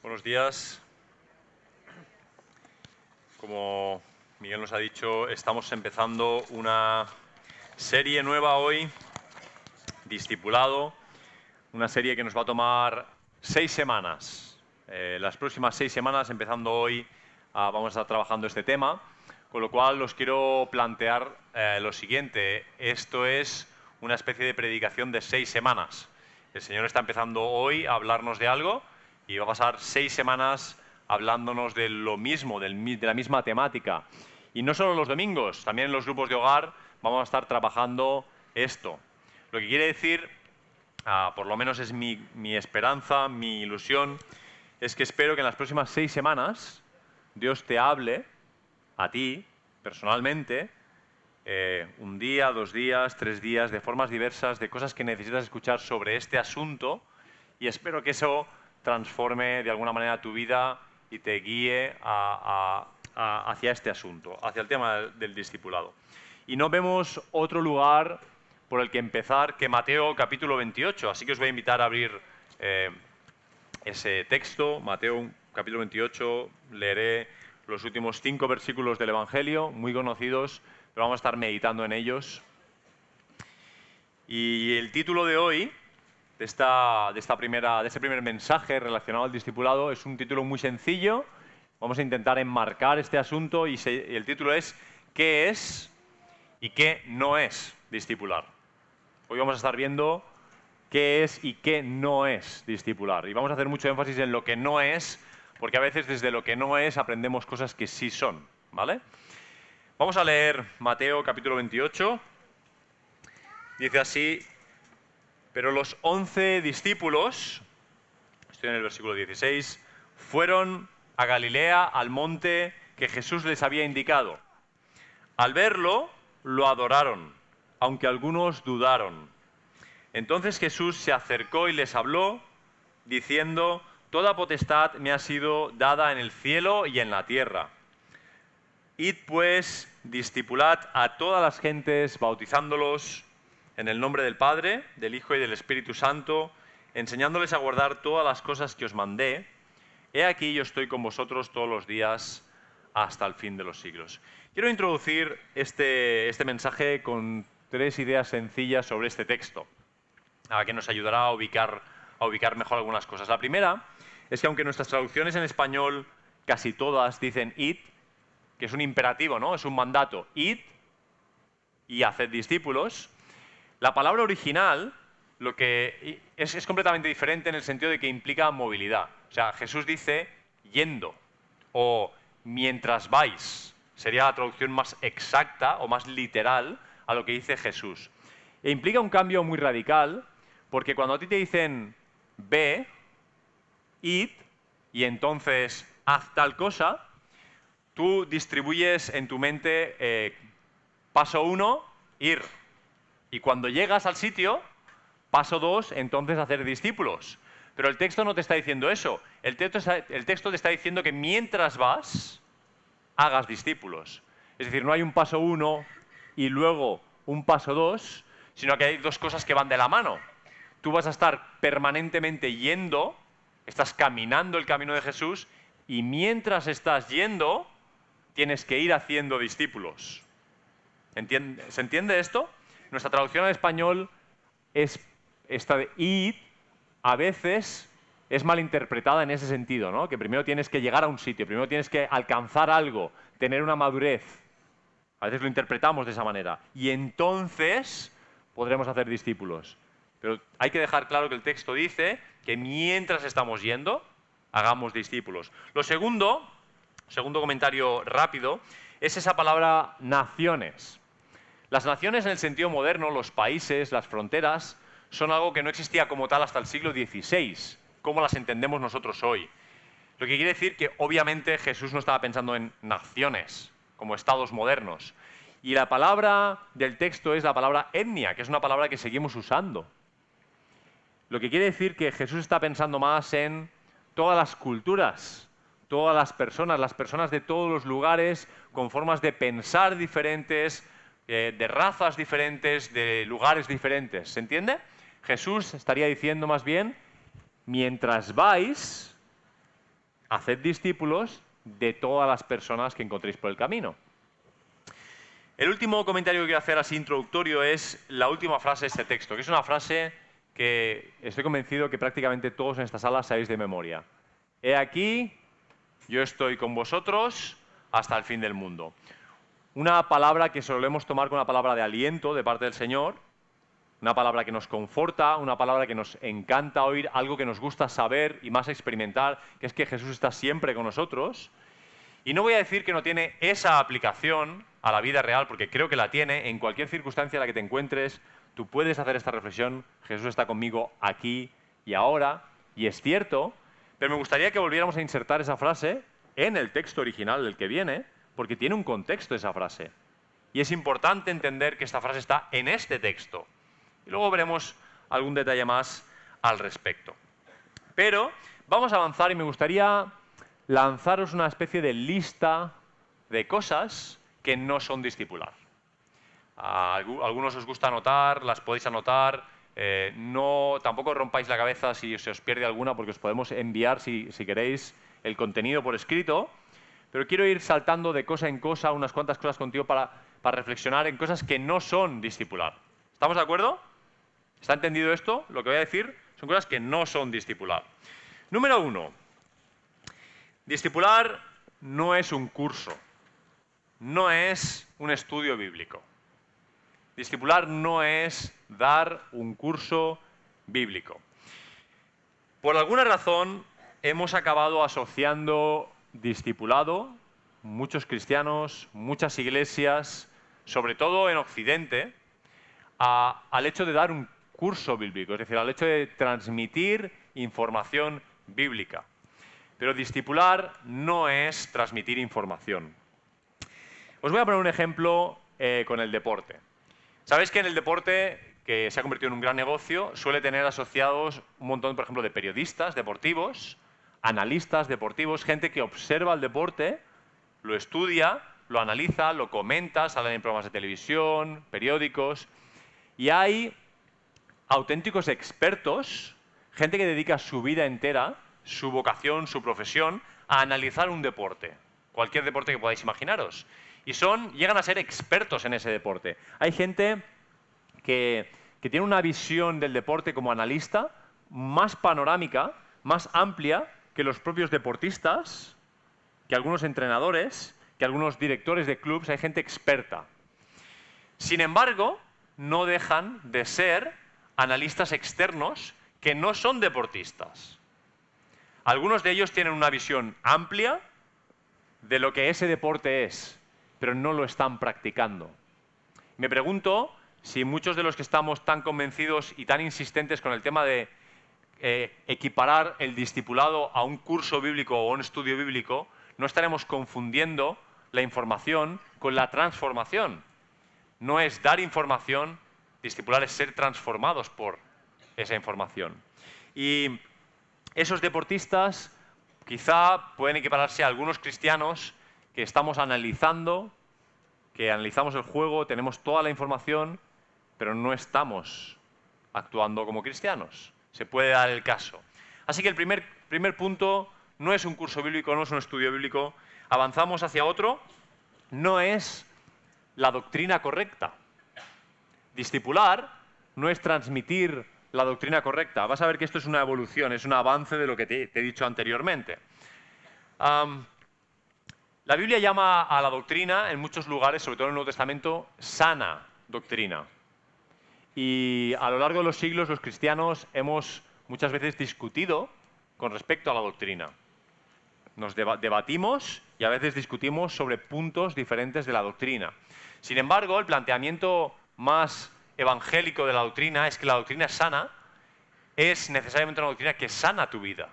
Buenos días. Como Miguel nos ha dicho, estamos empezando una serie nueva hoy, Discipulado, una serie que nos va a tomar 6 semanas. Las próximas 6 semanas, empezando hoy, vamos a estar trabajando este tema, con lo cual os quiero plantear lo siguiente. Esto es una especie de predicación de 6 semanas. El Señor está empezando hoy a hablarnos de algo y va a pasar 6 semanas hablándonos de lo mismo, de la misma temática. Y no solo los domingos, también en los grupos de hogar vamos a estar trabajando esto. Lo que quiere decir, por lo menos es mi esperanza, mi ilusión, es que espero que en las próximas 6 semanas Dios te hable a ti, personalmente, un día, 2 días, 3 días, de formas diversas, de cosas que necesitas escuchar sobre este asunto, y espero que eso transforme de alguna manera tu vida y te guíe hacia este asunto, hacia el tema del discipulado. Y no vemos otro lugar por el que empezar que Mateo capítulo 28, así que os voy a invitar a abrir ese texto, Mateo capítulo 28, leeré los últimos 5 versículos del Evangelio, muy conocidos, pero vamos a estar meditando en ellos. Y el título de hoy, de este primer mensaje relacionado al discipulado, es un título muy sencillo. Vamos a intentar enmarcar este asunto y el título es ¿qué es y qué no es discipular? Hoy vamos a estar viendo qué es y qué no es discipular. Y vamos a hacer mucho énfasis en lo que no es, porque a veces desde lo que no es aprendemos cosas que sí son, ¿vale? Vamos a leer Mateo capítulo 28. Dice así: pero los 11 discípulos, estoy en el versículo 16, fueron a Galilea, al monte que Jesús les había indicado. Al verlo, lo adoraron, aunque algunos dudaron. Entonces Jesús se acercó y les habló, diciendo: toda potestad me ha sido dada en el cielo y en la tierra. Id pues, discipulad a todas las gentes, bautizándolos en el nombre del Padre, del Hijo y del Espíritu Santo, enseñándoles a guardar todas las cosas que os mandé. He aquí yo estoy con vosotros todos los días hasta el fin de los siglos. Quiero introducir este mensaje con 3 ideas sencillas sobre este texto, que nos ayudará a ubicar mejor algunas cosas. La primera es que aunque nuestras traducciones en español casi todas dicen id, que es un imperativo, ¿no? Es un mandato, id y haced discípulos, la palabra original lo que es completamente diferente en el sentido de que implica movilidad. O sea, Jesús dice yendo o mientras vais. Sería la traducción más exacta o más literal a lo que dice Jesús. E implica un cambio muy radical, porque cuando a ti te dicen ve, id, y entonces haz tal cosa, tú distribuyes en tu mente paso 1, ir. Y cuando llegas al sitio, paso 2, entonces hacer discípulos. Pero el texto no te está diciendo eso. El texto te está diciendo que mientras vas, hagas discípulos. Es decir, no hay un paso 1 y luego un paso 2, sino que hay 2 cosas que van de la mano. Tú vas a estar permanentemente yendo, estás caminando el camino de Jesús, y mientras estás yendo, tienes que ir haciendo discípulos. ¿Se entiende esto? Nuestra traducción al español es esta de id, a veces es malinterpretada en ese sentido, ¿no? Que primero tienes que llegar a un sitio, primero tienes que alcanzar algo, tener una madurez. A veces lo interpretamos de esa manera. Y entonces podremos hacer discípulos. Pero hay que dejar claro que el texto dice que mientras estamos yendo, hagamos discípulos. Lo segundo comentario rápido, es esa palabra naciones. Las naciones en el sentido moderno, los países, las fronteras, son algo que no existía como tal hasta el siglo XVI, como las entendemos nosotros hoy. Lo que quiere decir que obviamente Jesús no estaba pensando en naciones, como estados modernos. Y la palabra del texto es la palabra etnia, que es una palabra que seguimos usando. Lo que quiere decir que Jesús está pensando más en todas las culturas, todas las personas de todos los lugares, con formas de pensar diferentes, de razas diferentes, de lugares diferentes. ¿Se entiende? Jesús estaría diciendo más bien, mientras vais, haced discípulos de todas las personas que encontréis por el camino. El último comentario que quiero hacer así introductorio es la última frase de este texto, que es una frase que estoy convencido que prácticamente todos en esta sala sabéis de memoria. He aquí, yo estoy con vosotros hasta el fin del mundo. Una palabra que solemos tomar como una palabra de aliento de parte del Señor, una palabra que nos conforta, una palabra que nos encanta oír, algo que nos gusta saber y más experimentar, que es que Jesús está siempre con nosotros. Y no voy a decir que no tiene esa aplicación a la vida real, porque creo que la tiene. En cualquier circunstancia en la que te encuentres, tú puedes hacer esta reflexión. Jesús está conmigo aquí y ahora, y es cierto, pero me gustaría que volviéramos a insertar esa frase en el texto original del que viene, porque tiene un contexto esa frase. Y es importante entender que esta frase está en este texto. Y luego veremos algún detalle más al respecto. Pero vamos a avanzar y me gustaría lanzaros una especie de lista de cosas que no son discipular. A algunos os gusta anotar, las podéis anotar. Tampoco rompáis la cabeza si se os pierde alguna, porque os podemos enviar, si queréis, el contenido por escrito. Pero quiero ir saltando de cosa en cosa, unas cuantas cosas contigo para reflexionar en cosas que no son discipular. ¿Estamos de acuerdo? ¿Está entendido esto? Lo que voy a decir son cosas que no son discipular. Número 1. Discipular no es un curso, no es un estudio bíblico. Discipular no es dar un curso bíblico. Por alguna razón hemos acabado asociando discipulado, muchos cristianos, muchas iglesias, sobre todo en Occidente, al hecho de dar un curso bíblico, es decir, al hecho de transmitir información bíblica. Pero discipular no es transmitir información. Os voy a poner un ejemplo con el deporte. Sabéis que en el deporte, que se ha convertido en un gran negocio, suele tener asociados un montón, por ejemplo, de periodistas deportivos, analistas deportivos, gente que observa el deporte, lo estudia, lo analiza, lo comenta, salen en programas de televisión, periódicos, y hay auténticos expertos, gente que dedica su vida entera, su vocación, su profesión, a analizar un deporte, cualquier deporte que podáis imaginaros. Y llegan a ser expertos en ese deporte. Hay gente que tiene una visión del deporte como analista más panorámica, más amplia que los propios deportistas, que algunos entrenadores, que algunos directores de clubes. Hay gente experta. Sin embargo, no dejan de ser analistas externos que no son deportistas. Algunos de ellos tienen una visión amplia de lo que ese deporte es, pero no lo están practicando. Me pregunto si muchos de los que estamos tan convencidos y tan insistentes con el tema de equiparar el discipulado a un curso bíblico o un estudio bíblico, no estaremos confundiendo la información con la transformación. No es dar información, discipular es ser transformados por esa información. Y esos deportistas quizá pueden equipararse a algunos cristianos que estamos analizando, que analizamos el juego, tenemos toda la información, pero no estamos actuando como cristianos. Se puede dar el caso. Así que el primer punto no es un curso bíblico, no es un estudio bíblico. Avanzamos hacia otro. No es la doctrina correcta. Discipular no es transmitir la doctrina correcta. Vas a ver que esto es una evolución, es un avance de lo que te he dicho anteriormente. La Biblia llama a la doctrina en muchos lugares, sobre todo en el Nuevo Testamento, sana doctrina. Y a lo largo de los siglos los cristianos hemos muchas veces discutido con respecto a la doctrina. Nos debatimos y a veces discutimos sobre puntos diferentes de la doctrina. Sin embargo, el planteamiento más evangélico de la doctrina es que la doctrina sana es necesariamente una doctrina que sana tu vida.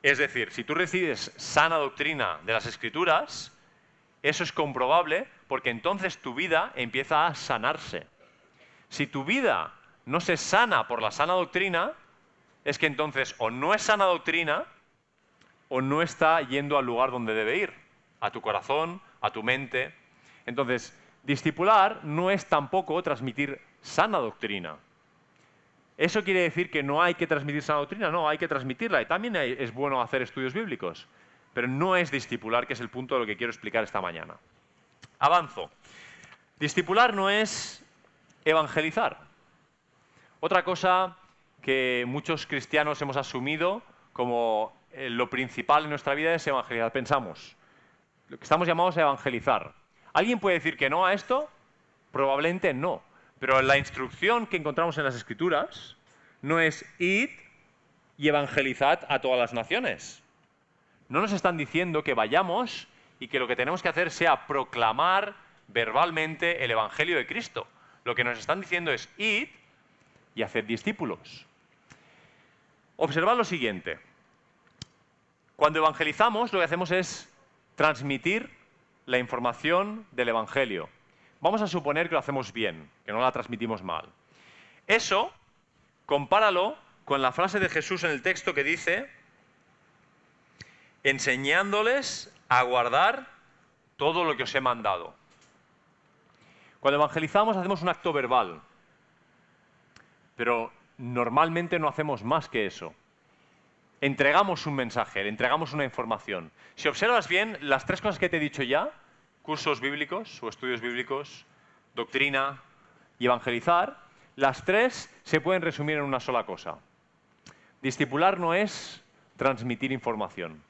Es decir, si tú recibes sana doctrina de las Escrituras, eso es comprobable porque entonces tu vida empieza a sanarse. Si tu vida no se sana por la sana doctrina, es que entonces o no es sana doctrina o no está yendo al lugar donde debe ir, a tu corazón, a tu mente. Entonces, discipular no es tampoco transmitir sana doctrina. ¿Eso quiere decir que no hay que transmitir esa doctrina? No, hay que transmitirla y también es bueno hacer estudios bíblicos, pero no es discipular, que es el punto de lo que quiero explicar esta mañana. Avanzo. Discipular no es evangelizar. Otra cosa que muchos cristianos hemos asumido como lo principal en nuestra vida es evangelizar. Pensamos, lo que estamos llamados a evangelizar. ¿Alguien puede decir que no a esto? Probablemente no. Pero la instrucción que encontramos en las Escrituras no es id y evangelizad a todas las naciones. No nos están diciendo que vayamos y que lo que tenemos que hacer sea proclamar verbalmente el Evangelio de Cristo. Lo que nos están diciendo es id y haced discípulos. Observad lo siguiente. Cuando evangelizamos, lo que hacemos es transmitir la información del Evangelio. Vamos a suponer que lo hacemos bien, que no la transmitimos mal. Eso, compáralo con la frase de Jesús en el texto que dice, enseñándoles a guardar todo lo que os he mandado. Cuando evangelizamos hacemos un acto verbal, pero normalmente no hacemos más que eso. Entregamos un mensaje, le entregamos una información. Si observas bien, las tres cosas que te he dicho ya, cursos bíblicos o estudios bíblicos, doctrina y evangelizar, las tres se pueden resumir en una sola cosa. Discipular no es transmitir información.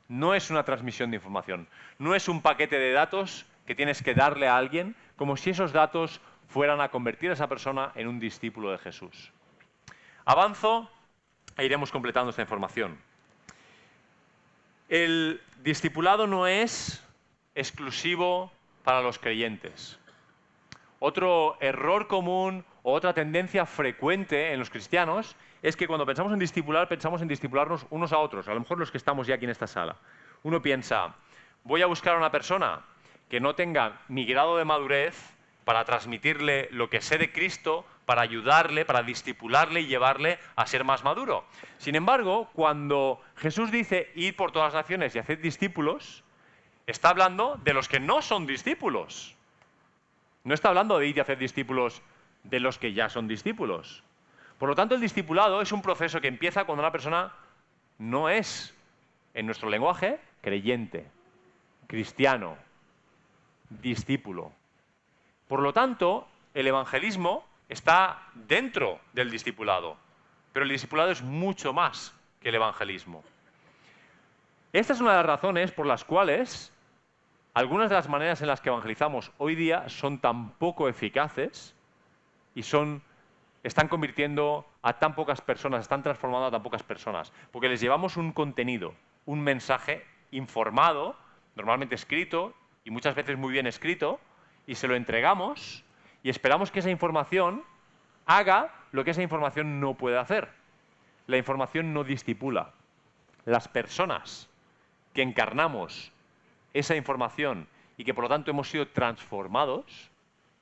No es una transmisión de información. No es un paquete de datos que tienes que darle a alguien como si esos datos fueran a convertir a esa persona en un discípulo de Jesús. Avanzo e iremos completando esta información. El discipulado no es exclusivo para los creyentes. Otro error común o otra tendencia frecuente en los cristianos es que cuando pensamos en discipular, pensamos en discipularnos unos a otros, a lo mejor los que estamos ya aquí en esta sala. Uno piensa, voy a buscar a una persona que no tenga mi grado de madurez para transmitirle lo que sé de Cristo, para ayudarle, para discipularle y llevarle a ser más maduro. Sin embargo, cuando Jesús dice, id por todas las naciones y haced discípulos, está hablando de los que no son discípulos. No está hablando de ir y hacer discípulos de los que ya son discípulos. Por lo tanto, el discipulado es un proceso que empieza cuando una persona no es, en nuestro lenguaje, creyente, cristiano, discípulo. Por lo tanto, el evangelismo está dentro del discipulado, pero el discipulado es mucho más que el evangelismo. Esta es una de las razones por las cuales algunas de las maneras en las que evangelizamos hoy día son tan poco eficaces y están convirtiendo a tan pocas personas, están transformando a tan pocas personas, porque les llevamos un contenido, un mensaje informado, normalmente escrito y muchas veces muy bien escrito, y se lo entregamos y esperamos que esa información haga lo que esa información no puede hacer. La información no discipula. Las personas que encarnamos esa información y que por lo tanto hemos sido transformados,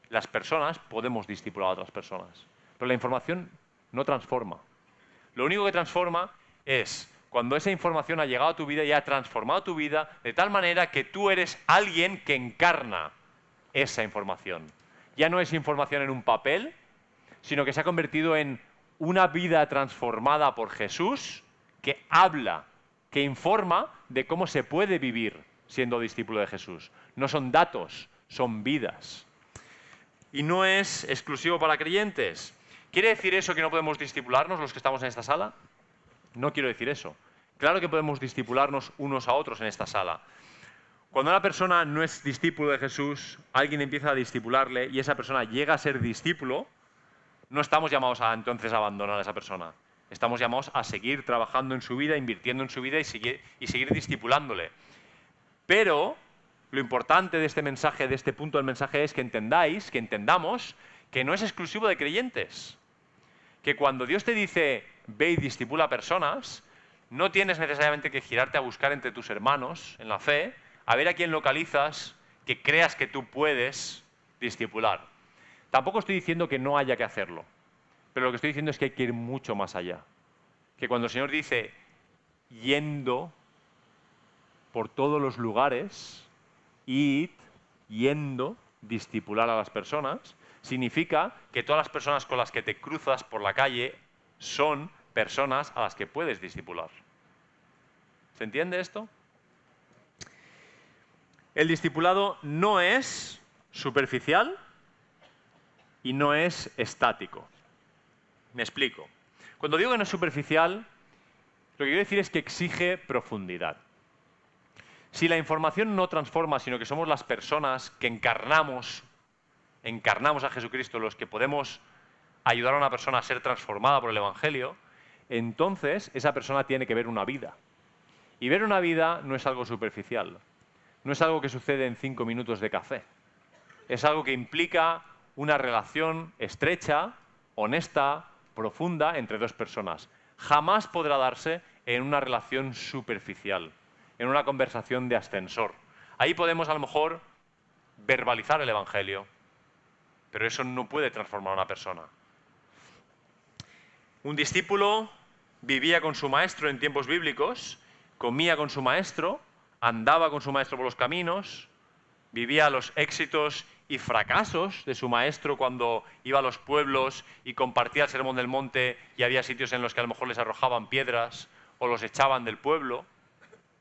las personas podemos discipular a otras personas. Pero la información no transforma. Lo único que transforma es cuando esa información ha llegado a tu vida y ha transformado tu vida de tal manera que tú eres alguien que encarna esa información. Ya no es información en un papel, sino que se ha convertido en una vida transformada por Jesús que habla, que informa de cómo se puede vivir siendo discípulo de Jesús. No son datos, son vidas. Y no es exclusivo para creyentes. ¿Quiere decir eso que no podemos discipularnos los que estamos en esta sala? No quiero decir eso. Claro que podemos discipularnos unos a otros en esta sala. Cuando una persona no es discípulo de Jesús, alguien empieza a discipularle y esa persona llega a ser discípulo, no estamos llamados a entonces abandonar a esa persona. Estamos llamados a seguir trabajando en su vida, invirtiendo en su vida y seguir discipulándole. Pero lo importante de este mensaje, de este punto del mensaje, es que entendamos que no es exclusivo de creyentes. Que cuando Dios te dice, ve y discipula a personas, no tienes necesariamente que girarte a buscar entre tus hermanos en la fe, a ver a quién localizas que creas que tú puedes discipular. Tampoco estoy diciendo que no haya que hacerlo, pero lo que estoy diciendo es que hay que ir mucho más allá. Que cuando el Señor dice, yendo por todos los lugares, id, yendo, discipular a las personas, Significa que todas las personas con las que te cruzas por la calle son personas a las que puedes discipular. ¿Se entiende esto? El discipulado no es superficial y no es estático. Me explico. Cuando digo que no es superficial, lo que quiero decir es que exige profundidad. Si la información no transforma, sino que somos las personas que encarnamos a Jesucristo, los que podemos ayudar a una persona a ser transformada por el Evangelio, entonces esa persona tiene que ver una vida. Y ver una vida no es algo superficial, no es algo que sucede en 5 minutos de café. Es algo que implica una relación estrecha, honesta, profunda entre dos personas. Jamás podrá darse en una relación superficial, en una conversación de ascensor. Ahí podemos a lo mejor verbalizar el Evangelio, pero eso no puede transformar a una persona. Un discípulo vivía con su maestro en tiempos bíblicos, comía con su maestro, andaba con su maestro por los caminos, vivía los éxitos y fracasos de su maestro cuando iba a los pueblos y compartía el sermón del monte y había sitios en los que a lo mejor les arrojaban piedras o los echaban del pueblo.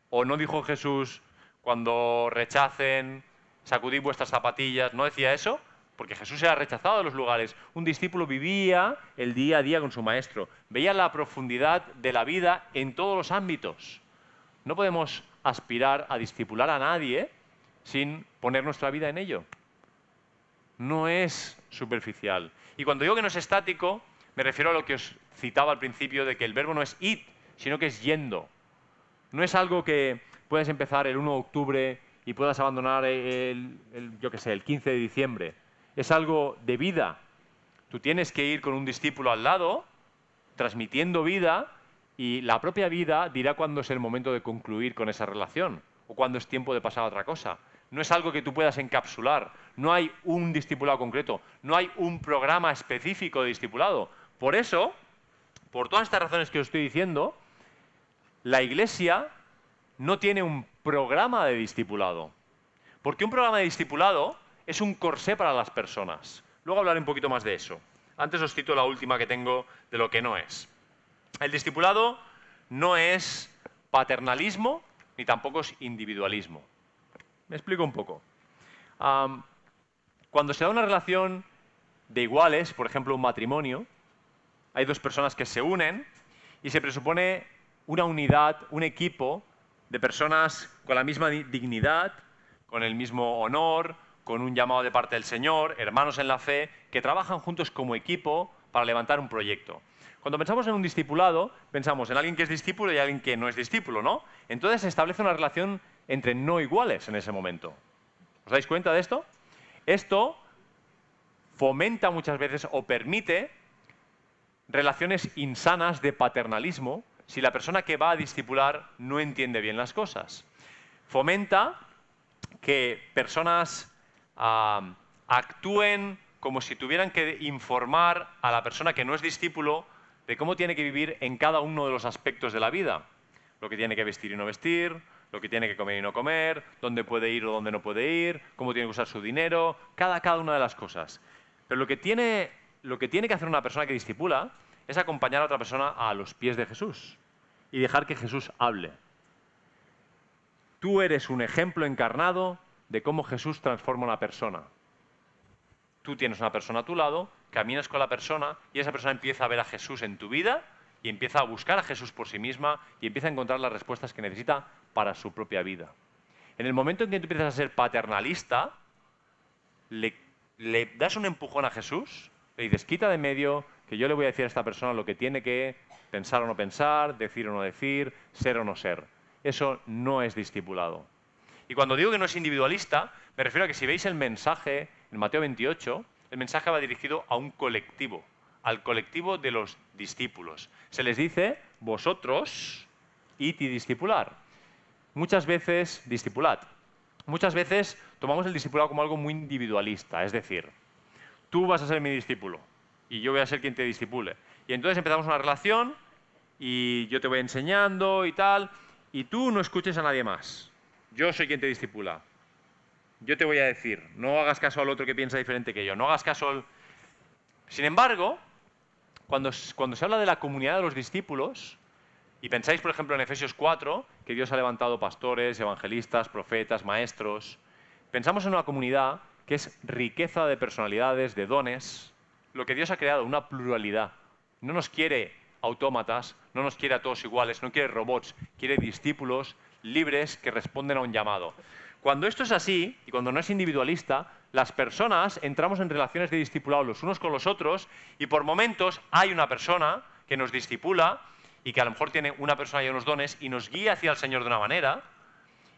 ¿O no dijo Jesús, cuando rechacen, sacudid vuestras zapatillas? ¿No decía eso? Porque Jesús era rechazado de los lugares. Un discípulo vivía el día a día con su maestro. Veía la profundidad de la vida en todos los ámbitos. No podemos aspirar a discipular a nadie sin poner nuestra vida en ello. No es superficial. Y cuando digo que no es estático, me refiero a lo que os citaba al principio de que el verbo no es id, sino que es yendo. No es algo que puedes empezar el 1 de octubre y puedas abandonar el 15 de diciembre. Es algo de vida. Tú tienes que ir con un discípulo al lado, transmitiendo vida, y la propia vida dirá cuándo es el momento de concluir con esa relación o cuándo es tiempo de pasar a otra cosa. No es algo que tú puedas encapsular. No hay un discipulado concreto. No hay un programa específico de discipulado. Por eso, por todas estas razones que os estoy diciendo, la Iglesia no tiene un programa de discipulado. Porque un programa de discipulado es un corsé para las personas. Luego hablaré un poquito más de eso. Antes os cito la última que tengo de lo que no es. El discipulado no es paternalismo ni tampoco es individualismo. Me explico un poco. Cuando se da una relación de iguales, por ejemplo un matrimonio, hay dos personas que se unen y se presupone una unidad, un equipo de personas con la misma dignidad, con el mismo honor, con un llamado de parte del Señor, hermanos en la fe, que trabajan juntos como equipo para levantar un proyecto. Cuando pensamos en un discipulado, pensamos en alguien que es discípulo y alguien que no es discípulo, ¿no? Entonces se establece una relación entre no iguales en ese momento. ¿Os dais cuenta de esto? Esto fomenta muchas veces o permite relaciones insanas de paternalismo si la persona que va a discipular no entiende bien las cosas. Fomenta que personas actúen como si tuvieran que informar a la persona que no es discípulo de cómo tiene que vivir en cada uno de los aspectos de la vida. Lo que tiene que vestir y no vestir, lo que tiene que comer y no comer, dónde puede ir o dónde no puede ir, cómo tiene que usar su dinero, cada una de las cosas. Pero lo que tiene que hacer una persona que discipula es acompañar a otra persona a los pies de Jesús y dejar que Jesús hable. Tú eres un ejemplo encarnado de cómo Jesús transforma a una persona. Tú tienes una persona a tu lado, caminas con la persona y esa persona empieza a ver a Jesús en tu vida y empieza a buscar a Jesús por sí misma y empieza a encontrar las respuestas que necesita para su propia vida. En el momento en que tú empiezas a ser paternalista, le das un empujón a Jesús, le dices, quita de medio, que yo le voy a decir a esta persona lo que tiene que pensar o no pensar, decir o no decir, ser o no ser. Eso no es discipulado. Y cuando digo que no es individualista, me refiero a que si veis el mensaje en Mateo 28, el mensaje va dirigido a un colectivo, al colectivo de los discípulos. Se les dice, vosotros, id y discipular. Muchas veces, discipulad. Muchas veces tomamos el discipulado como algo muy individualista, es decir, tú vas a ser mi discípulo y yo voy a ser quien te discipule. Y entonces empezamos una relación y yo te voy enseñando y tal, y tú no escuches a nadie más. Yo soy quien te discipula. yo te voy a decir, no hagas caso al otro que piensa diferente que yo, no hagas caso al... Sin embargo, cuando se habla de la comunidad de los discípulos, y pensáis, por ejemplo, en Efesios 4, que Dios ha levantado pastores, evangelistas, profetas, maestros, pensamos en una comunidad que es riqueza de personalidades, de dones, lo que Dios ha creado, una pluralidad. No nos quiere autómatas, no nos quiere a todos iguales, no quiere robots, quiere discípulos libres que responden a un llamado. Cuando esto es así, y cuando no es individualista, las personas entramos en relaciones de discipulado los unos con los otros, y por momentos hay una persona que nos discipula y que a lo mejor tiene una persona y unos dones y nos guía hacia el Señor de una manera,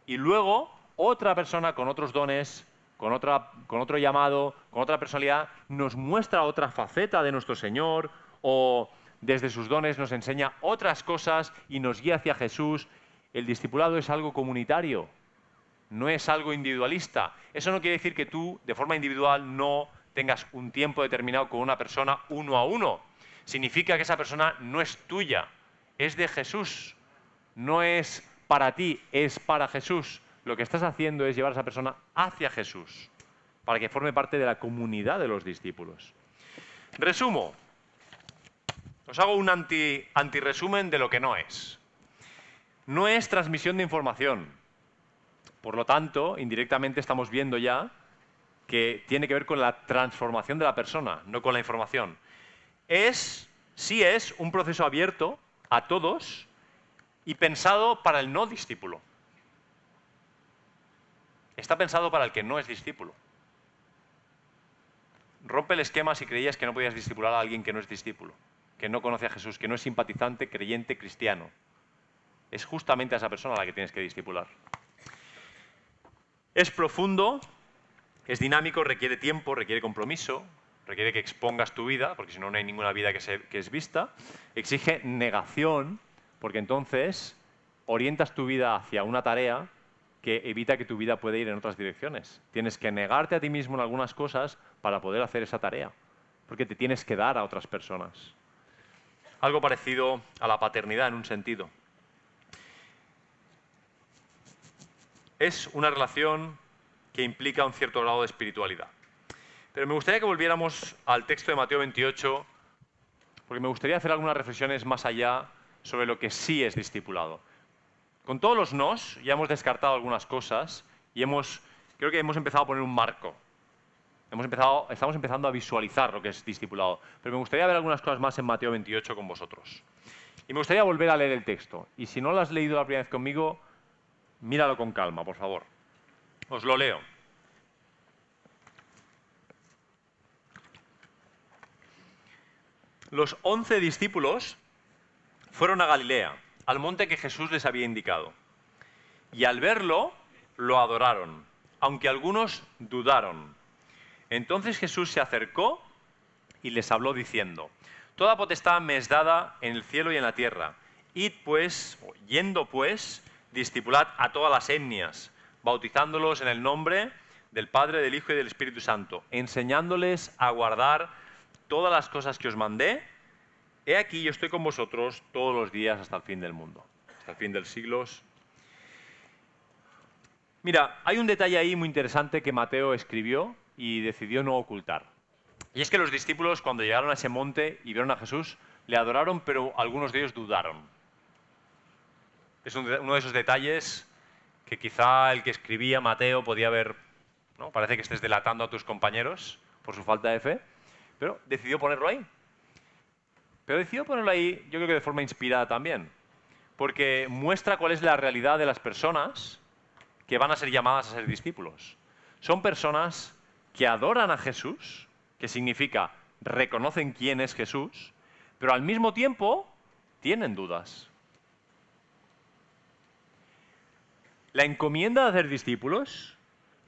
y luego otra persona con otros dones, con otro llamado, con otra personalidad, nos muestra otra faceta de nuestro Señor, o desde sus dones nos enseña otras cosas y nos guía hacia Jesús. El discipulado es algo comunitario, no es algo individualista. Eso no quiere decir que tú, de forma individual, no tengas un tiempo determinado con una persona uno a uno. Significa que esa persona no es tuya, es de Jesús. No es para ti, es para Jesús. Lo que estás haciendo es llevar a esa persona hacia Jesús, para que forme parte de la comunidad de los discípulos. Resumo. Os hago un anti-resumen de lo que no es. No es transmisión de información. Por lo tanto, indirectamente estamos viendo ya que tiene que ver con la transformación de la persona, no con la información. Sí es un proceso abierto a todos y pensado para el no discípulo. Está pensado para el que no es discípulo. Rompe el esquema si creías que no podías discipular a alguien que no es discípulo, que no conoce a Jesús, que no es simpatizante, creyente, cristiano. Es justamente a esa persona a la que tienes que discipular. Es profundo, es dinámico, requiere tiempo, requiere compromiso, requiere que expongas tu vida, porque si no, no hay ninguna vida que es vista. Exige negación, porque entonces orientas tu vida hacia una tarea que evita que tu vida pueda ir en otras direcciones. Tienes que negarte a ti mismo en algunas cosas para poder hacer esa tarea, porque te tienes que dar a otras personas. Algo parecido a la paternidad en un sentido. Es una relación que implica un cierto grado de espiritualidad. Pero me gustaría que volviéramos al texto de Mateo 28, porque me gustaría hacer algunas reflexiones más allá sobre lo que sí es discipulado. Con todos los nos ya hemos descartado algunas cosas y creo que hemos empezado a poner un marco. Estamos empezando a visualizar lo que es discipulado. Pero me gustaría ver algunas cosas más en Mateo 28 con vosotros. Y me gustaría volver a leer el texto. Y si no lo has leído la primera vez conmigo, míralo con calma, por favor. Os lo leo. Los 11 discípulos fueron a Galilea, al monte que Jesús les había indicado. Y al verlo, lo adoraron, aunque algunos dudaron. Entonces Jesús se acercó y les habló diciendo: Toda potestad me es dada en el cielo y en la tierra. Yendo pues, discipulad a todas las etnias, bautizándolos en el nombre del Padre, del Hijo y del Espíritu Santo, enseñándoles a guardar todas las cosas que os mandé. He aquí, yo estoy con vosotros todos los días hasta el fin del mundo, hasta el fin de los siglos. Mira, hay un detalle ahí muy interesante que Mateo escribió y decidió no ocultar. Y es que los discípulos, cuando llegaron a ese monte y vieron a Jesús, le adoraron, pero algunos de ellos dudaron. Es uno de esos detalles que quizá el que escribía Mateo podía haber, ¿no? Parece que estés delatando a tus compañeros por su falta de fe, pero decidió ponerlo ahí. Pero decidió ponerlo ahí, yo creo que de forma inspirada también, porque muestra cuál es la realidad de las personas que van a ser llamadas a ser discípulos. Son personas que adoran a Jesús, que significa reconocen quién es Jesús, pero al mismo tiempo tienen dudas. La encomienda de hacer discípulos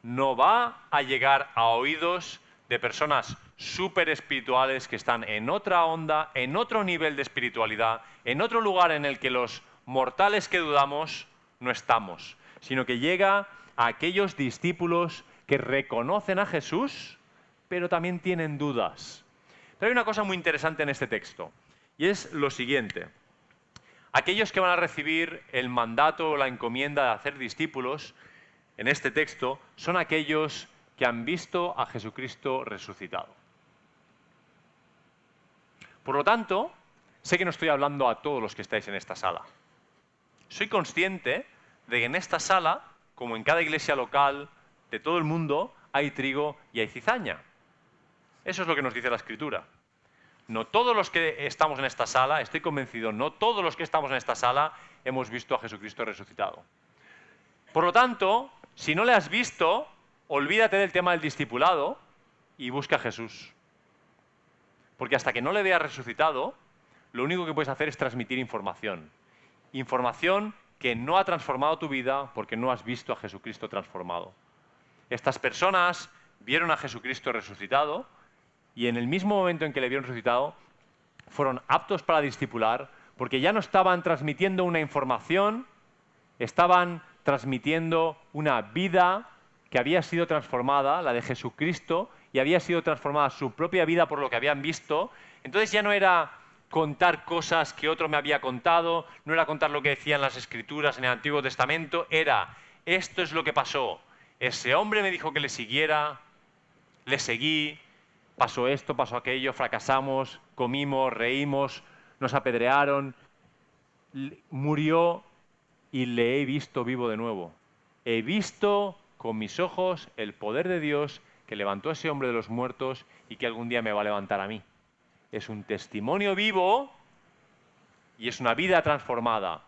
no va a llegar a oídos de personas súper espirituales que están en otra onda, en otro nivel de espiritualidad, en otro lugar en el que los mortales que dudamos no estamos, sino que llega a aquellos discípulos que reconocen a Jesús, pero también tienen dudas. Pero hay una cosa muy interesante en este texto, y es lo siguiente. Aquellos que van a recibir el mandato o la encomienda de hacer discípulos en este texto son aquellos que han visto a Jesucristo resucitado. Por lo tanto, sé que no estoy hablando a todos los que estáis en esta sala. Soy consciente de que en esta sala, como en cada iglesia local de todo el mundo, hay trigo y hay cizaña. Eso es lo que nos dice la Escritura. No todos los que estamos en esta sala, estoy convencido, no todos los que estamos en esta sala hemos visto a Jesucristo resucitado. Por lo tanto, si no le has visto, olvídate del tema del discipulado y busca a Jesús. Porque hasta que no le veas resucitado, lo único que puedes hacer es transmitir información. Información que no ha transformado tu vida porque no has visto a Jesucristo transformado. Estas personas vieron a Jesucristo resucitado y en el mismo momento en que le vieron resucitado, fueron aptos para discipular porque ya no estaban transmitiendo una información, estaban transmitiendo una vida que había sido transformada, la de Jesucristo, y había sido transformada su propia vida por lo que habían visto. Entonces ya no era contar cosas que otro me había contado, no era contar lo que decían las Escrituras en el Antiguo Testamento, era, esto es lo que pasó. Ese hombre me dijo que le siguiera, le seguí, pasó esto, pasó aquello, fracasamos, comimos, reímos, nos apedrearon, murió y le he visto vivo de nuevo. He visto con mis ojos el poder de Dios que levantó a ese hombre de los muertos y que algún día me va a levantar a mí. Es un testimonio vivo y es una vida transformada.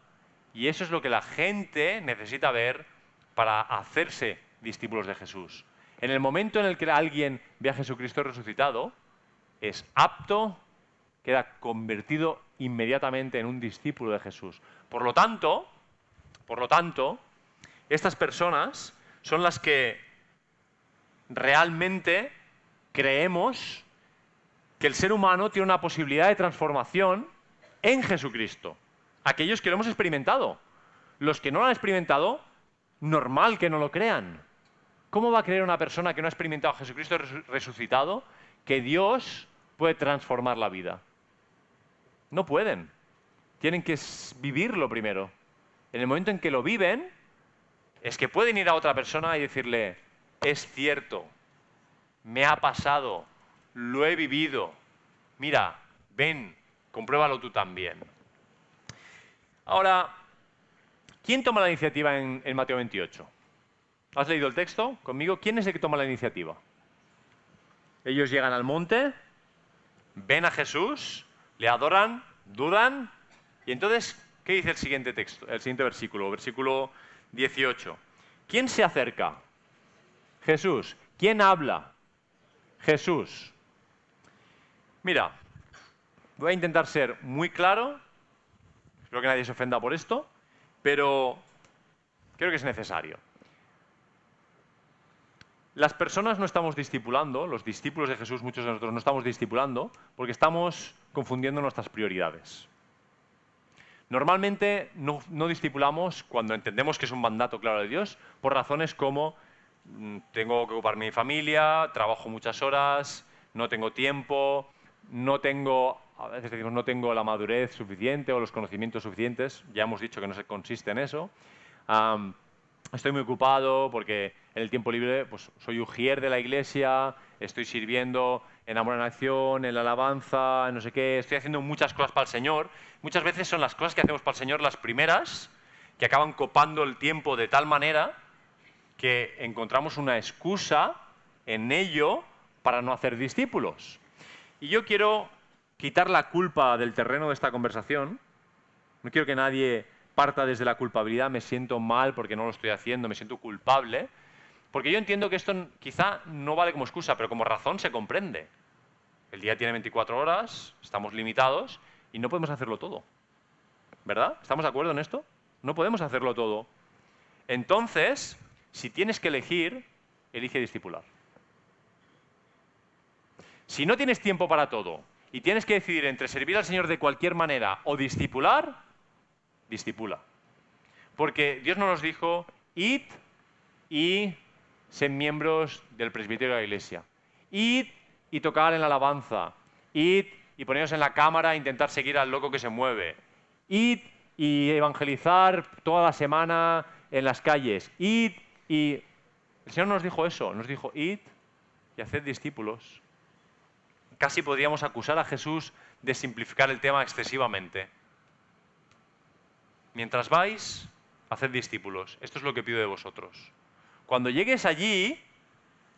Y eso es lo que la gente necesita ver para hacerse discípulos de Jesús. En el momento en el que alguien ve a Jesucristo resucitado, es apto, queda convertido inmediatamente en un discípulo de Jesús. Por lo tanto, estas personas son las que realmente creemos que el ser humano tiene una posibilidad de transformación en Jesucristo. Aquellos que lo hemos experimentado. Los que no lo han experimentado, normal que no lo crean. ¿Cómo va a creer una persona que no ha experimentado a Jesucristo resucitado que Dios puede transformar la vida? No pueden. Tienen que vivirlo primero. En el momento en que lo viven, es que pueden ir a otra persona y decirle, es cierto, me ha pasado, lo he vivido, mira, ven, compruébalo tú también. Ahora, ¿quién toma la iniciativa en Mateo 28? ¿Has leído el texto conmigo? ¿Quién es el que toma la iniciativa? Ellos llegan al monte, ven a Jesús, le adoran, dudan, y entonces, ¿qué dice el siguiente texto? El siguiente versículo, versículo 18. ¿Quién se acerca? Jesús. ¿Quién habla? Jesús. Mira, voy a intentar ser muy claro, espero que nadie se ofenda por esto, pero creo que es necesario. Las personas no estamos discipulando, los discípulos de Jesús, muchos de nosotros no estamos discipulando porque estamos confundiendo nuestras prioridades. Normalmente no discipulamos cuando entendemos que es un mandato claro de Dios por razones como tengo que ocuparme de mi familia, trabajo muchas horas, no tengo tiempo, a veces decimos no tengo la madurez suficiente o los conocimientos suficientes, ya hemos dicho que no se consiste en eso. Estoy muy ocupado porque en el tiempo libre pues, soy ujier de la iglesia, estoy sirviendo en amor en acción, en la alabanza, en no sé qué, estoy haciendo muchas cosas para el Señor. Muchas veces son las cosas que hacemos para el Señor las primeras que acaban copando el tiempo de tal manera que encontramos una excusa en ello para no hacer discípulos. Y yo quiero quitar la culpa del terreno de esta conversación. No quiero que nadie parta desde la culpabilidad, me siento mal porque no lo estoy haciendo, me siento culpable, porque yo entiendo que esto quizá no vale como excusa, pero como razón se comprende. El día tiene 24 horas, estamos limitados y no podemos hacerlo todo. ¿Verdad? ¿Estamos de acuerdo en esto? No podemos hacerlo todo. Entonces, si tienes que elegir, elige discipular. Si no tienes tiempo para todo y tienes que decidir entre servir al Señor de cualquier manera o discipular, discipula. Porque Dios no nos dijo, id y sed miembros del presbiterio de la iglesia. Id y tocar en la alabanza. Id y poneros en la cámara e intentar seguir al loco que se mueve. Id y evangelizar toda la semana en las calles. Id Y el Señor nos dijo eso, nos dijo, id y haced discípulos. Casi podríamos acusar a Jesús de simplificar el tema excesivamente. Mientras vais, haced discípulos. Esto es lo que pido de vosotros. Cuando llegues allí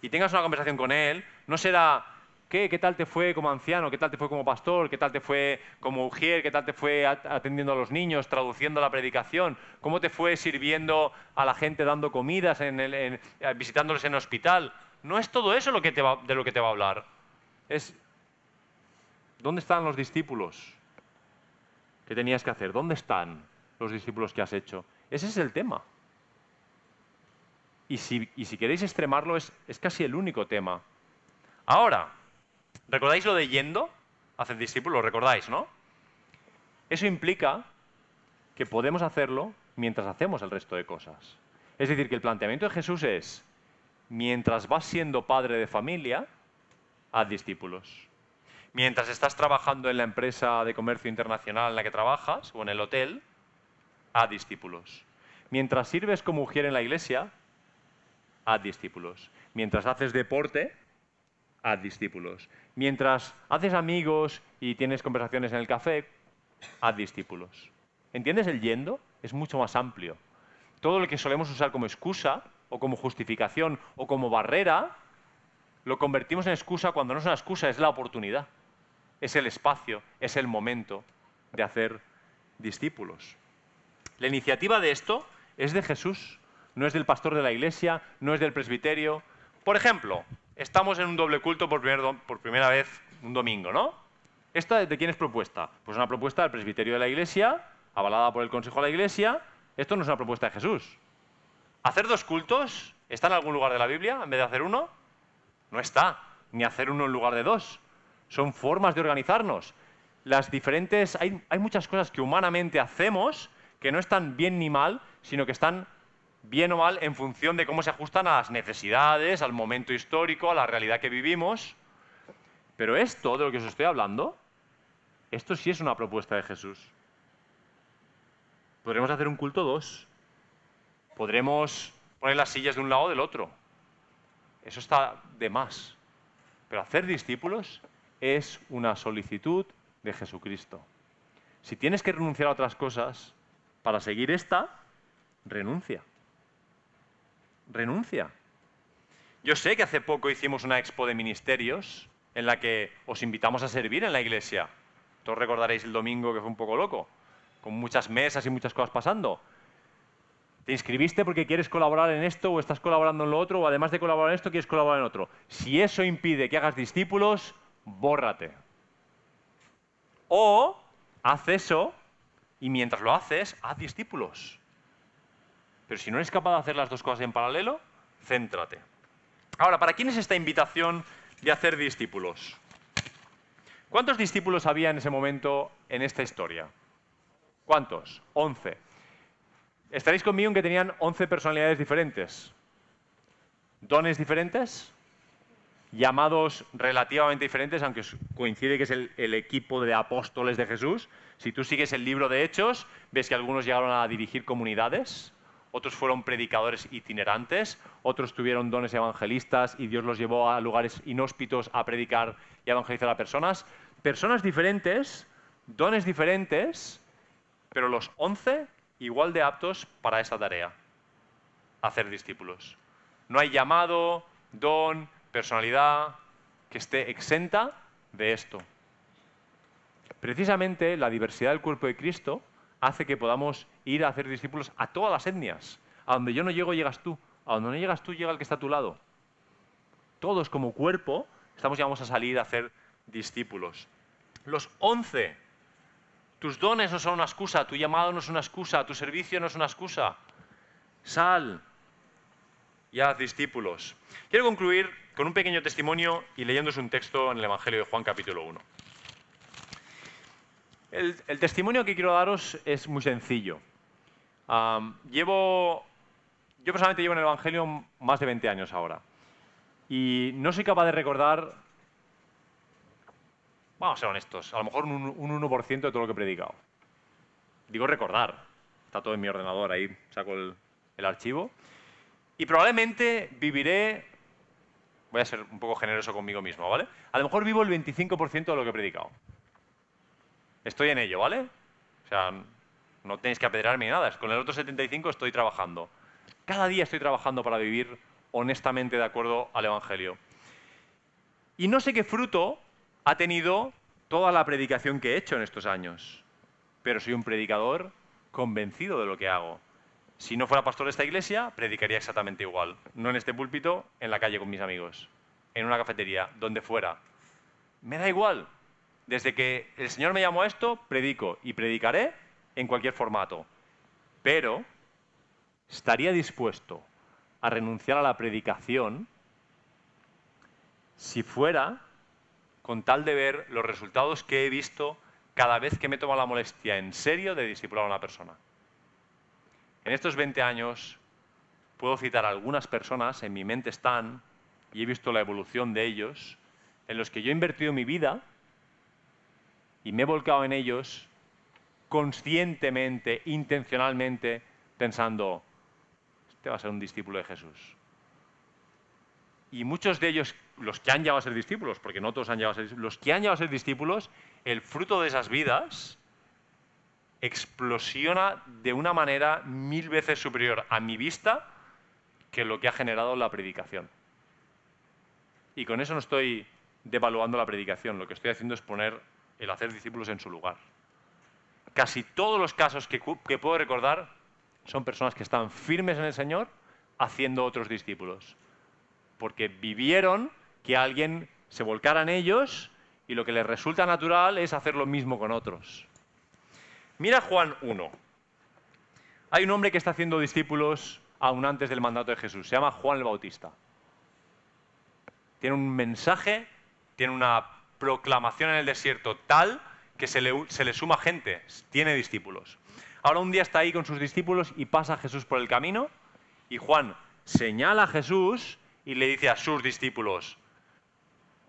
y tengas una conversación con Él, no será ¿qué tal te fue como anciano? ¿Qué tal te fue como pastor? ¿Qué tal te fue como ujier? ¿Qué tal te fue atendiendo a los niños, traduciendo la predicación? ¿Cómo te fue sirviendo a la gente, dando comidas, visitándoles en el hospital? No es todo eso de lo que te va a hablar. Es ¿dónde están los discípulos que tenías que hacer? ¿Dónde están los discípulos que has hecho? Ese es el tema. Y si queréis extremarlo, es casi el único tema. Ahora, ¿recordáis lo de yendo? Haced discípulos, ¿recordáis, no? Eso implica que podemos hacerlo mientras hacemos el resto de cosas. Es decir, que el planteamiento de Jesús es, mientras vas siendo padre de familia, haz discípulos. Mientras estás trabajando en la empresa de comercio internacional en la que trabajas, o en el hotel, haz discípulos. Mientras sirves como mujer en la iglesia, haz discípulos. Mientras haces deporte, haz discípulos. Mientras haces amigos y tienes conversaciones en el café, haz discípulos. ¿Entiendes? El yendo es mucho más amplio. Todo lo que solemos usar como excusa, o como justificación, o como barrera, lo convertimos en excusa cuando no es una excusa, es la oportunidad. Es el espacio, es el momento de hacer discípulos. La iniciativa de esto es de Jesús, no es del pastor de la iglesia, no es del presbiterio. Por ejemplo, estamos en un doble culto por primera vez un domingo, ¿no? ¿Esta de quién es propuesta? Pues una propuesta del presbiterio de la iglesia, avalada por el consejo de la iglesia. Esto no es una propuesta de Jesús. ¿Hacer dos cultos está en algún lugar de la Biblia en vez de hacer uno? No está, ni hacer uno en lugar de dos. Son formas de organizarnos. Hay muchas cosas que humanamente hacemos que no están bien ni mal, sino que están bien o mal en función de cómo se ajustan a las necesidades, al momento histórico, a la realidad que vivimos. Pero esto de lo que os estoy hablando, esto sí es una propuesta de Jesús. Podremos hacer un culto dos. Podremos poner las sillas de un lado o del otro. Eso está de más. Pero hacer discípulos es una solicitud de Jesucristo. Si tienes que renunciar a otras cosas para seguir esta, renuncia. Renuncia. Yo sé que hace poco hicimos una expo de ministerios en la que os invitamos a servir en la iglesia. Todos recordaréis el domingo que fue un poco loco, con muchas mesas y muchas cosas pasando. ¿Te inscribiste porque quieres colaborar en esto o estás colaborando en lo otro o además de colaborar en esto quieres colaborar en otro? Si eso impide que hagas discípulos, bórrate. O haz eso y mientras lo haces, haz discípulos. Pero si no eres capaz de hacer las dos cosas en paralelo, céntrate. Ahora, ¿para quién es esta invitación de hacer discípulos? ¿Cuántos discípulos había en ese momento en esta historia? ¿Cuántos? 11. ¿Estaréis conmigo en que tenían 11 personalidades diferentes? ¿Dones diferentes? Llamados relativamente diferentes, aunque coincide que es el equipo de apóstoles de Jesús. Si tú sigues el libro de Hechos, ves que algunos llegaron a dirigir comunidades, otros fueron predicadores itinerantes, otros tuvieron dones evangelistas y Dios los llevó a lugares inhóspitos a predicar y a evangelizar a personas. Personas diferentes, dones diferentes, pero los 11 igual de aptos para esa tarea, hacer discípulos. No hay llamado, don, personalidad que esté exenta de esto. Precisamente la diversidad del cuerpo de Cristo hace que podamos ir a hacer discípulos a todas las etnias. A donde yo no llego, llegas tú. A donde no llegas tú, llega el que está a tu lado. Todos como cuerpo estamos llamados a salir a hacer discípulos. Los 11. Tus dones no son una excusa, tu llamado no es una excusa, tu servicio no es una excusa. Sal y haz discípulos. Quiero concluir con un pequeño testimonio y leyéndose un texto en el Evangelio de Juan capítulo 1. El testimonio que quiero daros es muy sencillo. Yo personalmente llevo en el Evangelio más de 20 años ahora. Y no soy capaz de recordar, vamos a ser honestos, a lo mejor un 1% de todo lo que he predicado. Digo recordar. Está todo en mi ordenador, ahí saco el archivo. Y probablemente viviré, voy a ser un poco generoso conmigo mismo, ¿vale? A lo mejor vivo el 25% de lo que he predicado. Estoy en ello, ¿vale? O sea, no tenéis que apedrearme ni nada. Con el otro 75 estoy trabajando. Cada día estoy trabajando para vivir honestamente de acuerdo al Evangelio. Y no sé qué fruto ha tenido toda la predicación que he hecho en estos años. Pero soy un predicador convencido de lo que hago. Si no fuera pastor de esta iglesia, predicaría exactamente igual. No en este púlpito, en la calle con mis amigos, en una cafetería, donde fuera. Me da igual. Desde que el Señor me llamó a esto, predico y predicaré en cualquier formato. Pero estaría dispuesto a renunciar a la predicación si fuera con tal de ver los resultados que he visto cada vez que me tomo la molestia en serio de discipular a una persona. En estos 20 años puedo citar a algunas personas, en mi mente están, y he visto la evolución de ellos, en los que yo he invertido mi vida y me he volcado en ellos conscientemente, intencionalmente, pensando, este va a ser un discípulo de Jesús. Y muchos de ellos, los que han llegado a ser discípulos, porque no todos han llegado a ser discípulos, los que han llegado a ser discípulos, el fruto de esas vidas explosiona de una manera 1000 veces superior a mi vista que lo que ha generado la predicación. Y con eso no estoy devaluando la predicación, lo que estoy haciendo es poner el hacer discípulos en su lugar. Casi todos los casos que puedo recordar son personas que están firmes en el Señor haciendo otros discípulos. Porque vivieron que alguien se volcara en ellos y lo que les resulta natural es hacer lo mismo con otros. Mira Juan 1. Hay un hombre que está haciendo discípulos aún antes del mandato de Jesús. Se llama Juan el Bautista. Tiene un mensaje, tiene una proclamación en el desierto tal que se le suma gente, tiene discípulos. Ahora un día está ahí con sus discípulos y pasa a Jesús por el camino y Juan señala a Jesús y le dice a sus discípulos,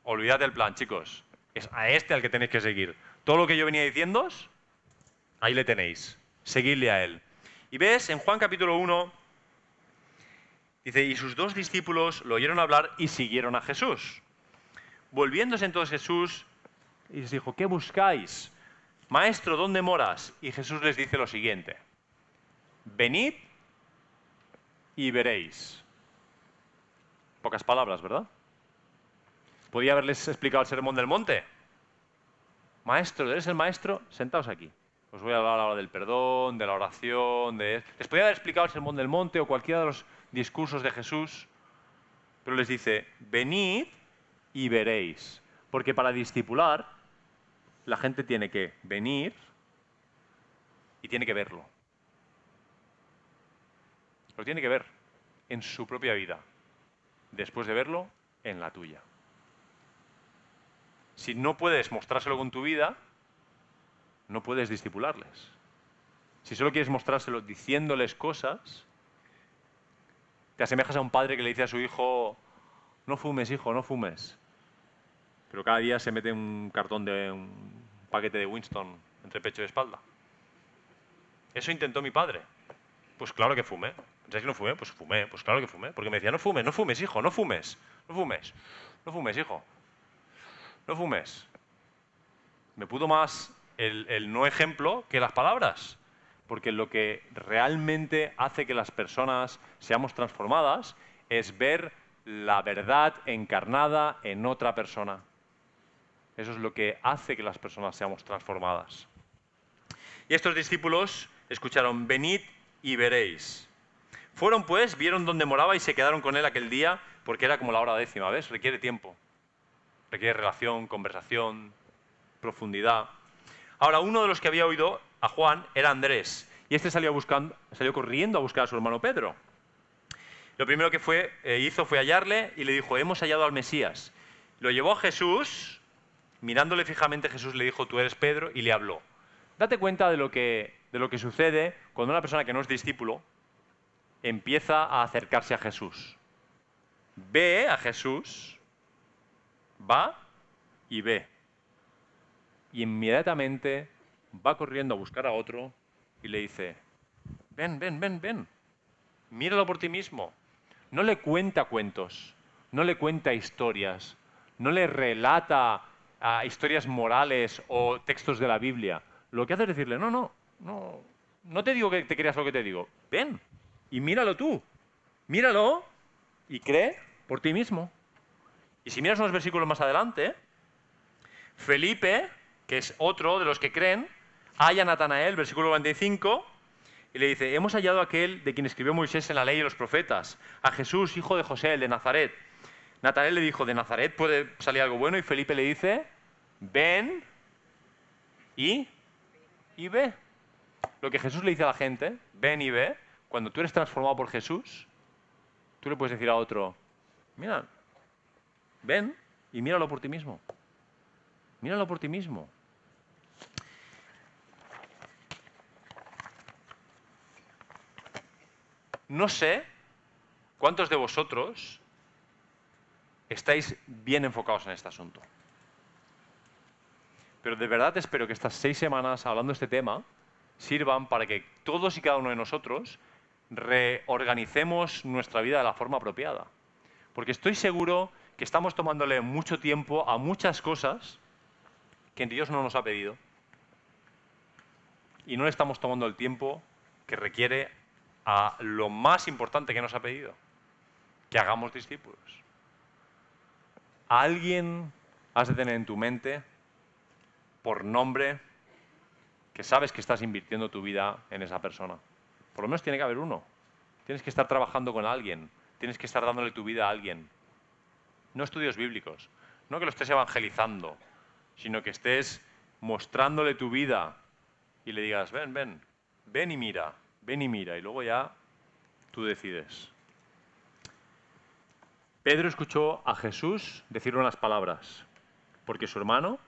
olvidad del plan, chicos, es a este al que tenéis que seguir. Todo lo que yo venía diciéndoos, ahí le tenéis, seguidle a él. Y ves, en Juan capítulo 1, dice, y sus 2 discípulos lo oyeron hablar y siguieron a Jesús. Volviéndose entonces Jesús, y les dijo, ¿qué buscáis? Maestro, ¿dónde moras? Y Jesús les dice lo siguiente, venid y veréis. Pocas palabras, ¿verdad? Podía haberles explicado el sermón del monte. Maestro, ¿eres el maestro? Sentaos aquí. Os voy a hablar ahora del perdón, de la oración, Les podía haber explicado el sermón del monte o cualquiera de los discursos de Jesús, pero les dice, venid y veréis. Porque para discipular, la gente tiene que venir y tiene que verlo. Lo tiene que ver en su propia vida. Después de verlo, en la tuya. Si no puedes mostrárselo con tu vida, no puedes discipularles. Si solo quieres mostrárselo diciéndoles cosas, te asemejas a un padre que le dice a su hijo, no fumes, hijo, no fumes. Pero cada día se mete un cartón de un paquete de Winston entre pecho y espalda. Eso intentó mi padre. Pues claro que fumé. ¿Pensáis que no fumé? Pues fumé. Pues claro que fumé. Porque me decía, no fumes, no fumes, hijo, no fumes. No fumes. No fumes, hijo. No fumes. Me pudo más el no ejemplo que las palabras. Porque lo que realmente hace que las personas seamos transformadas es ver la verdad encarnada en otra persona. Eso es lo que hace que las personas seamos transformadas. Y estos discípulos escucharon, venid y veréis. Fueron pues, vieron dónde moraba y se quedaron con él aquel día, porque era como la hora 10, ¿ves? Requiere tiempo. Requiere relación, conversación, profundidad. Ahora, uno de los que había oído a Juan era Andrés, y este salió corriendo a buscar a su hermano Pedro. Lo primero que hizo fue hallarle y le dijo, hemos hallado al Mesías. Lo llevó a Jesús, mirándole fijamente Jesús le dijo, tú eres Pedro, y le habló. Date cuenta de lo que sucede cuando una persona que no es discípulo empieza a acercarse a Jesús. Ve a Jesús, va y ve. Y inmediatamente va corriendo a buscar a otro y le dice, ven, ven, ven, ven, míralo por ti mismo. No le cuenta cuentos, no le cuenta historias, no le relata historias morales o textos de la Biblia. Lo que hace es decirle, no te digo que te creas lo que te digo. Ven y míralo tú. Míralo y cree por ti mismo. Y si miras unos versículos más adelante, Felipe, que es otro de los que creen, halla a Natanael, versículo 45, y le dice, hemos hallado a aquel de quien escribió Moisés en la ley y los profetas, a Jesús, hijo de José, el de Nazaret. Natanael le dijo, ¿de Nazaret puede salir algo bueno? Y Felipe le dice, ven y ve. Lo que Jesús le dice a la gente, ven y ve, cuando tú eres transformado por Jesús, tú le puedes decir a otro, mira, ven y míralo por ti mismo. Míralo por ti mismo. No sé cuántos de vosotros estáis bien enfocados en este asunto. Pero de verdad espero que estas 6 semanas hablando de este tema sirvan para que todos y cada uno de nosotros reorganicemos nuestra vida de la forma apropiada. Porque estoy seguro que estamos tomándole mucho tiempo a muchas cosas que Dios no nos ha pedido. Y no le estamos tomando el tiempo que requiere a lo más importante que nos ha pedido, que hagamos discípulos. ¿A alguien has de tener en tu mente, por nombre, que sabes que estás invirtiendo tu vida en esa persona? Por lo menos tiene que haber uno. Tienes que estar trabajando con alguien. Tienes que estar dándole tu vida a alguien. No estudios bíblicos. No que lo estés evangelizando, sino que estés mostrándole tu vida y le digas, ven y mira, y luego ya tú decides. Pedro escuchó a Jesús decirle unas palabras, porque su hermano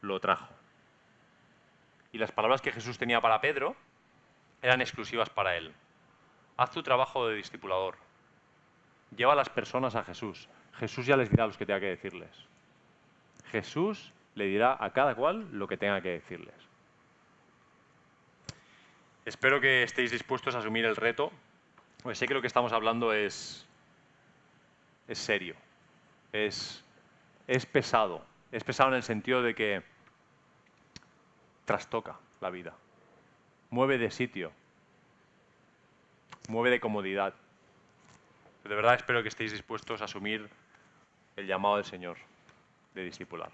lo trajo. Y las palabras que Jesús tenía para Pedro eran exclusivas para él. Haz tu trabajo de discipulador. Lleva a las personas a Jesús. Jesús ya les dirá a los que tenga que decirles. Jesús le dirá a cada cual lo que tenga que decirles. Espero que estéis dispuestos a asumir el reto, porque sé que lo que estamos hablando es serio, es pesado. Es pesado en el sentido de que trastoca la vida, mueve de sitio, mueve de comodidad. Pero de verdad espero que estéis dispuestos a asumir el llamado del Señor de discipular.